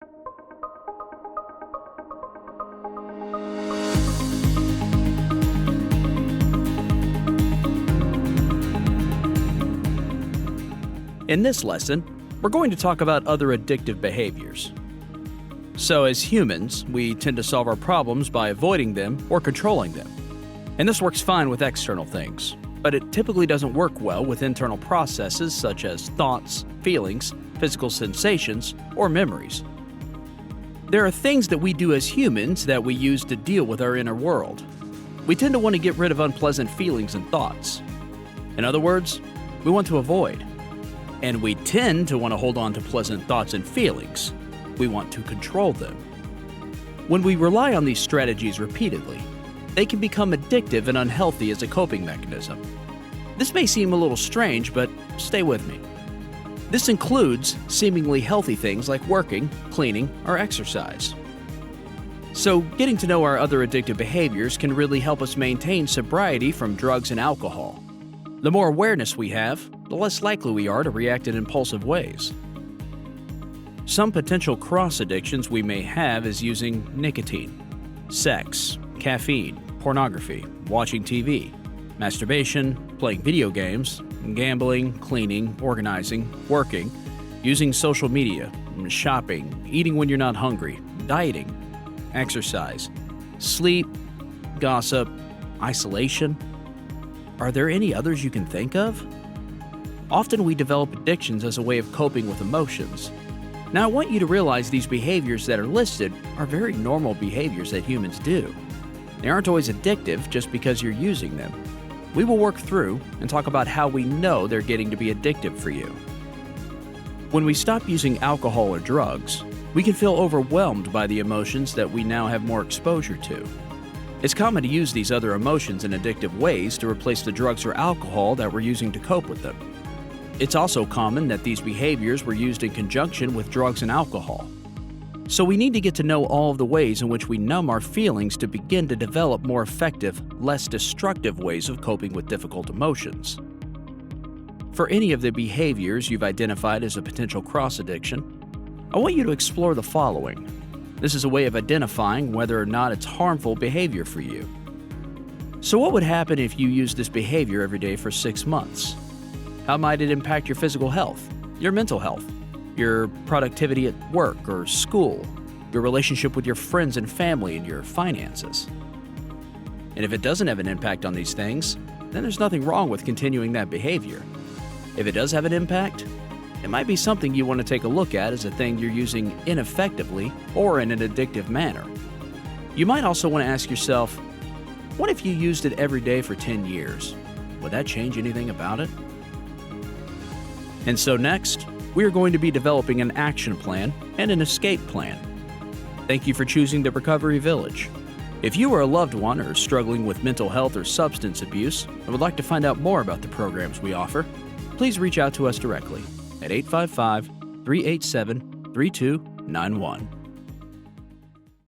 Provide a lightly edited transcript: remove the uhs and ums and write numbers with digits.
In this lesson, we're going to talk about other addictive behaviors. So as humans, we tend to solve our problems by avoiding them or controlling them. And this works fine with external things, but it typically doesn't work well with internal processes such as thoughts, feelings, physical sensations, or memories. There are things that we do as humans that we use to deal with our inner world. We tend to want to get rid of unpleasant feelings and thoughts. In other words, we want to avoid. And we tend to want to hold on to pleasant thoughts and feelings. We want to control them. When we rely on these strategies repeatedly, they can become addictive and unhealthy as a coping mechanism. This may seem a little strange, but stay with me. This includes seemingly healthy things like working, cleaning, or exercise. So, getting to know our other addictive behaviors can really help us maintain sobriety from drugs and alcohol. The more awareness we have, the less likely we are to react in impulsive ways. Some potential cross-addictions we may have is using nicotine, sex, caffeine, pornography, watching TV, masturbation, playing video games, gambling, cleaning, organizing, working, using social media, shopping, eating when you're not hungry, dieting, exercise, sleep, gossip, isolation. Are there any others you can think of? Often we develop addictions as a way of coping with emotions. Now I want you to realize these behaviors that are listed are very normal behaviors that humans do. They aren't always addictive just because you're using them. We will work through and talk about how we know they're getting to be addictive for you. When we stop using alcohol or drugs, we can feel overwhelmed by the emotions that we now have more exposure to. It's common to use these other emotions in addictive ways to replace the drugs or alcohol that we're using to cope with them. It's also common that these behaviors were used in conjunction with drugs and alcohol. So we need to get to know all of the ways in which we numb our feelings to begin to develop more effective, less destructive ways of coping with difficult emotions. For any of the behaviors you've identified as a potential cross-addiction, I want you to explore the following. This is a way of identifying whether or not it's harmful behavior for you. So what would happen if you used this behavior every day for 6 months? How might it impact your physical health, your mental health, your productivity at work or school, your relationship with your friends and family, and your finances? And if it doesn't have an impact on these things, then there's nothing wrong with continuing that behavior. If it does have an impact, it might be something you want to take a look at as a thing you're using ineffectively or in an addictive manner. You might also want to ask yourself, what if you used it every day for 10 years? Would that change anything about it? And so next, we are going to be developing an action plan and an escape plan. Thank you for choosing the Recovery Village. If you are a loved one or struggling with mental health or substance abuse and would like to find out more about the programs we offer, please reach out to us directly at 855-387-3291.